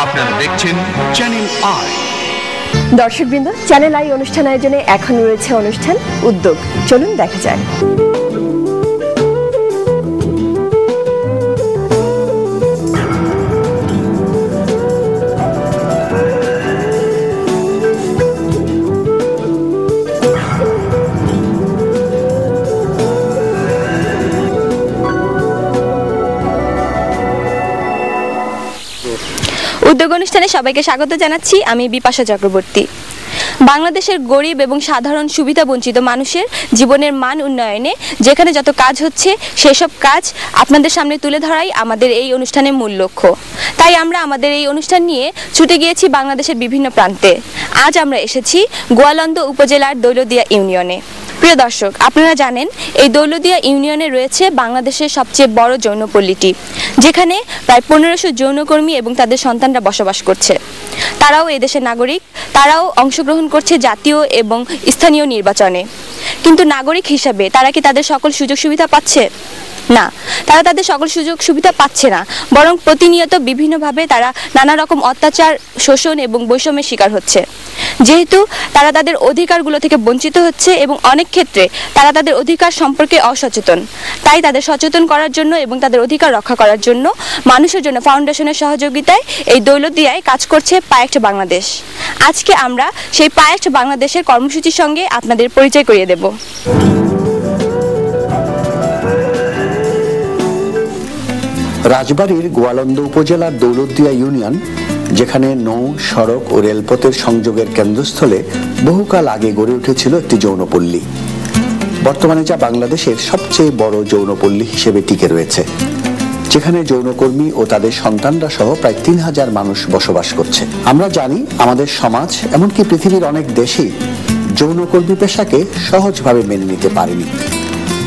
আপনারা দেখছেন channel I. দর্শকবৃন্দ, চ্যানেল আই অনুষ্ঠান আয়োজনে এখন রয়েছে অনুষ্ঠান উদ্যোগ। চলুন দেখা যায়। উদ্যোগ অনুষ্ঠানে সবাইকে স্বাগত জানাচ্ছি। আমি বিপাশা চক্রবর্তী। বাংলাদেশের গরিব এবং সাধারণ সুবিধা বঞ্চিত মানুষের জীবনের মান উন্নয়নে যেখানে যত কাজ হচ্ছে সেসব কাজ আপনাদের সামনে তুলে ধরাই আমাদের এই অনুষ্ঠানের মূল লক্ষ্য। তাই আমরা আমাদের এই অনুষ্ঠান নিয়ে ছুটে গিয়েছি বাংলাদেশের বিভিন্ন প্রান্তে। আজ আমরা এসেছি গোয়ালন্দ উপজেলার দৌলতদিয়া ইউনিয়নে। প্রিয় দর্শক, আপনারা জানেন এই দৌলতদিয়া ইউনিয়নে রয়েছে বাংলাদেশের সবচেয়ে বড় যৌনপল্লীটি, যেখানে প্রায় 1500 যৌনকর্মী এবং তাদের সন্তানরা বসবাস করছে। তারাও এদেশের নাগরিক, তারাও অংশগ্রহণ করছে জাতীয় এবং স্থানীয় নির্বাচনে। কিন্তু নাগরিক হিসাবে তারা কি তাদের সকল সুযোগ সুবিধা পাচ্ছে? না, তারা তাদের সকল সুযোগ সুবিধা পাচ্ছে না, বরং প্রতিনিয়ত বিভিন্নভাবে তারা নানা রকম অত্যাচার, শোষণ এবং বৈষম্যের শিকার হচ্ছে। যেহেতু তারা তাদের অধিকারগুলো থেকে বঞ্চিত হচ্ছে এবং অনেক ক্ষেত্রে তারা তাদের অধিকার সম্পর্কে অসচেতন, তাই তাদের সচেতন করার জন্য এবং তাদের অধিকার রক্ষা করার জন্য মানুষের জন্য ফাউন্ডেশনের সহযোগিতায় এই দৌলতদিয়ায় কাজ করছে পায়েক্ট বাংলাদেশ। আজকে আমরা সেই পায়েক্ট বাংলাদেশের কর্মসূচির সঙ্গে আপনাদের পরিচয় করিয়ে দেব। রাজবাড়ীর গোয়ালন্দ উপজেলার দৌলতদিয়া ইউনিয়ন, যেখানে নৌ, সড়ক ও রেলপথের সংযোগের কেন্দ্রস্থলে বহুকাল আগে গড়ে উঠেছিল একটি যৌনপল্লী। বর্তমানে যা বাংলাদেশের সবচেয়ে বড় যৌনপল্লী হিসেবে টিকে রয়েছে, যেখানে যৌনকর্মী ও তাদের সন্তানরা সহ প্রায় 3000 মানুষ বসবাস করছে। আমরা জানি আমাদের সমাজ, এমনকি পৃথিবীর অনেক দেশেই যৌনকর্মী পেশাকে সহজভাবে মেনে নিতে পারেনি।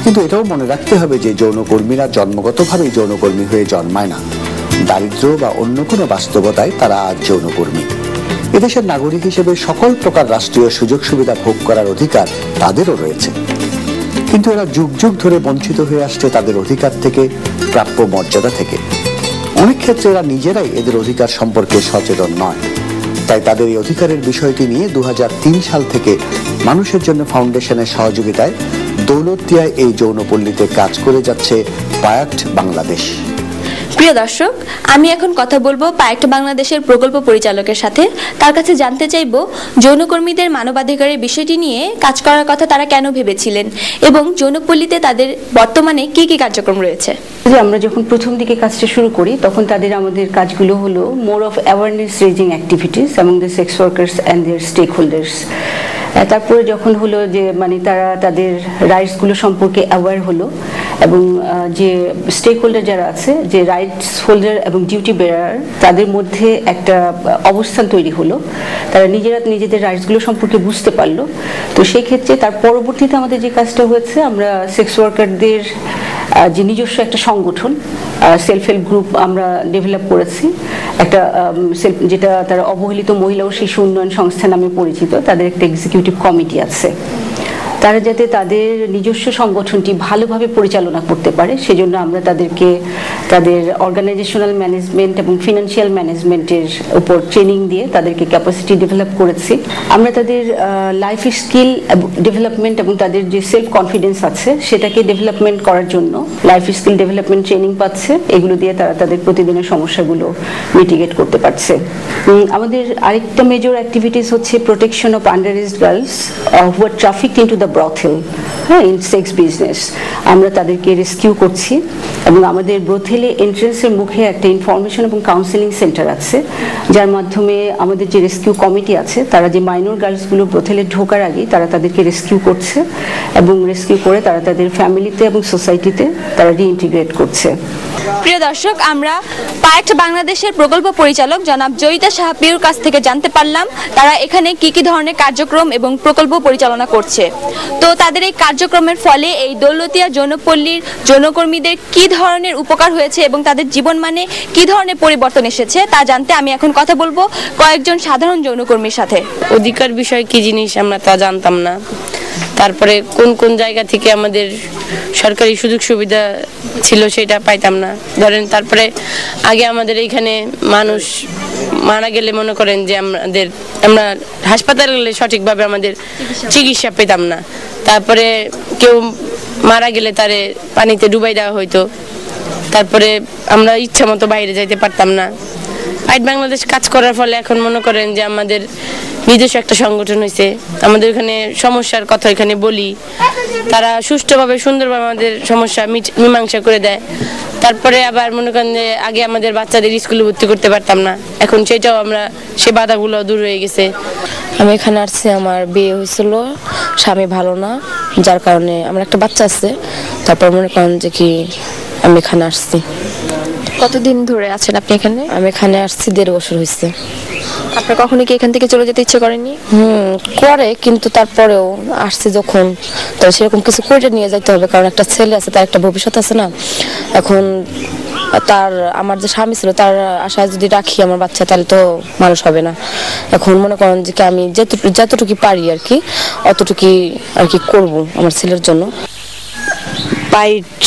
কিন্তু এটাও মনে রাখতে হবে যে যৌনকর্মীরা জন্মগতভাবে যৌনকর্মী হয়ে জন্মায় না। দারিদ্র্য বা অন্য কোনো বাস্তবতায় তারা আজ যৌনকর্মী। এদেশের নাগরিক হিসেবে সকল প্রকার রাষ্ট্রীয় সুযোগ সুবিধা ভোগ করার অধিকার তাদেরও রয়েছে, কিন্তু এরা যুগ যুগ ধরে বঞ্চিত হয়ে আসছে তাদের অধিকার থেকে, প্রাপ্য মর্যাদা থেকে। অনেক ক্ষেত্রে এরা নিজেরাই এদের অধিকার সম্পর্কে সচেতন নয়। তাই তাদের এই অধিকারের বিষয়টি নিয়ে 2003 সাল থেকে মানুষের জন্য ফাউন্ডেশনের সহযোগিতায় দৌলতদিয়ায় এই যৌনপল্লীতে কাজ করে যাচ্ছে পায়েক্ট বাংলাদেশ। প্রিয় দর্শক, আমি এখন কথা বলবো পায়েক্ট বাংলাদেশের প্রকল্প পরিচালকের সাথে। তার কাছে জানতে চাইবো যৌনকর্মীদের মানবাধিকারের বিষয়টি নিয়ে কাজ করার কথা তারা কেন ভেবেছিলেন এবং যৌনপল্লীতে তাদের বর্তমানে কি কি কার্যক্রম রয়েছে। আমরা যখন প্রথম দিকে কাজটা শুরু করি তখন আমাদের কাজগুলো হলো more of awareness raising activities among the sex workers and their stakeholders. তারপরে যখন হলো যে তারা তাদের রাইটসগুলো সম্পর্কে অ্যাওয়্যার হলো এবং যে স্টেক হোল্ডার যারা আছে, যে রাইটস হোল্ডার এবং ডিউটি বেয়ারার, তাদের মধ্যে একটা অবস্থান তৈরি হলো। তারা নিজেরা নিজেদের রাইটসগুলো সম্পর্কে বুঝতে পারলো। তো সেই ক্ষেত্রে তার পরবর্তীতে আমাদের যে কাজটা হয়েছে, আমরা সেক্স ওয়ার্কারদের যে নিজস্ব একটা সংগঠন, সেলফ হেল্প গ্রুপ আমরা ডেভেলপ করেছি। একটা যেটা তারা অবহেলিত মহিলা ও শিশু উন্নয়ন সংস্থা নামে পরিচিত। তাদের একটা এক্সিকিউটিভ কমিটি আছে। তারা যাতে তাদের নিজস্ব সংগঠনটি ভালোভাবে পরিচালনা করতে পারে, সেজন্য আমরা তাদেরকে তাদের অর্গানাইজেশনাল ম্যানেজমেন্ট এবং ফিনান্সিয়াল ম্যানেজমেন্টের উপর ট্রেনিং দিয়ে তাদেরকে ক্যাপাসিটি ডেভেলপ করেছি। আমরা তাদের লাইফ স্কিল ডেভেলপমেন্ট এবং তাদের যে সেলফ কনফিডেন্স আছে সেটাকে ডেভেলপমেন্ট করার জন্য লাইফ স্কিল ডেভেলপমেন্ট ট্রেনিং পাচ্ছে। এগুলো দিয়ে তারা তাদের প্রতিদিনের সমস্যাগুলো মিটিগেট করতে পারছে। আমাদের আরেকটা মেজর অ্যাক্টিভিটিস হচ্ছে protection of under age girls who are trafficked into the brothel, in sex business. আমরা তাদেরকে রেস্কিউ করছি এবং আমাদের ব্রথেলে এন্ট্রেন্সের মুখে একটা ইনফরমেশন এবং কাউন্সেলিং সেন্টার আছে, যার মাধ্যমে আমাদের যে রেস্কিউ কমিটি আছে তারা যে মাইনর গার্লসগুলো ব্রথেলে ঢোকার আগে তারা তাদেরকে রেস্কিউ করছে এবং রেস্কিউ করে তারা তাদের ফ্যামিলিতে এবং সোসাইটিতে তারা রিইন্টিগ্রেট করছে। প্রিয় দর্শক, আমরা পায়েক্ট বাংলাদেশের প্রকল্প পরিচালক জনাব জয়িতা সাহাপির কাছ থেকে জানতে পারলাম তারা এখানে কি কি ধরনের কার্যক্রম এবং প্রকল্প পরিচালনা করছে। তো তাদের এই কার্যক্রমের ফলে এই দৌলতিয়া যৌনপল্লীর যৌনকর্মীদের কি ধরনের উপকার হয়েছে এবং তাদের জীবন মানে কি ধরনের পরিবর্তন এসেছে তা জানতে আমি এখন কথা বলবো কয়েকজন সাধারণ যৌনকর্মীর সাথে। অধিকার বিষয় কি জিনিস আমরা তা জানতাম না। তারপরে কোন কোন জায়গা থেকে আমাদের সরকারি সুযোগ সুবিধা ছিল সেটা পাইতাম না। ধরেন তারপরে আগে আমাদের এইখানে মানুষ মারা গেলে মনে করেন যে আমরা হাসপাতালে গেলে সঠিকভাবে আমাদের চিকিৎসা পেতাম না। তারপরে কেউ মারা গেলে তারে পানিতে ডুবাই দেওয়া হইতো। তারপরে আমরা ইচ্ছা মতো বাইরে যাইতে পারতাম না। আইড বাংলাদেশ কাজ করার ফলে এখন মনে করেন যে আমাদের নিজস্ব একটা সংগঠন হয়েছে, আমাদের এখানে সমস্যার কথা এখানে বলি, তারা সুষ্ঠুভাবে সুন্দরভাবে আমাদের সমস্যা মীমাংসা করে দেয়। তারপরে আবার মনে করেন যে আগে আমাদের বাচ্চাদের স্কুলে ভর্তি করতে পারতাম না, এখন সেটাও আমরা সে বাধাগুলো দূর হয়ে গেছে। আমি এখানে আসছি, আমার বিয়ে হয়েছিল, স্বামী ভালো না, যার কারণে আমার একটা বাচ্চা আছে। তারপর মনে করেন যে কি আমি এখানে আসছি। কতদিন ধরে আছেন আপনি এখানে? আমি এখানে আসছি 1.5 বছর হয়েছে। আপনার কখনো কি এখান থেকে চলে যেতে ইচ্ছে করেনি? করে, কিন্তু তারপরেও আসছি যখন, তাহলে সেরকম কিছু করে নিয়ে যেতে হবে, কারণ একটা ছেলে আছে, তার একটা ভবিষ্যৎ আছে না। এখন আমার যে স্বামী ছিল তার আশায় যদি রাখি আমার বাচ্চা, তাহলে তো মানুষ হবে না। এখন মনে করেন যে আমি যতটুকু পারি আর কি, অতটুকু আর কি করবো আমার ছেলের জন্য। পাইট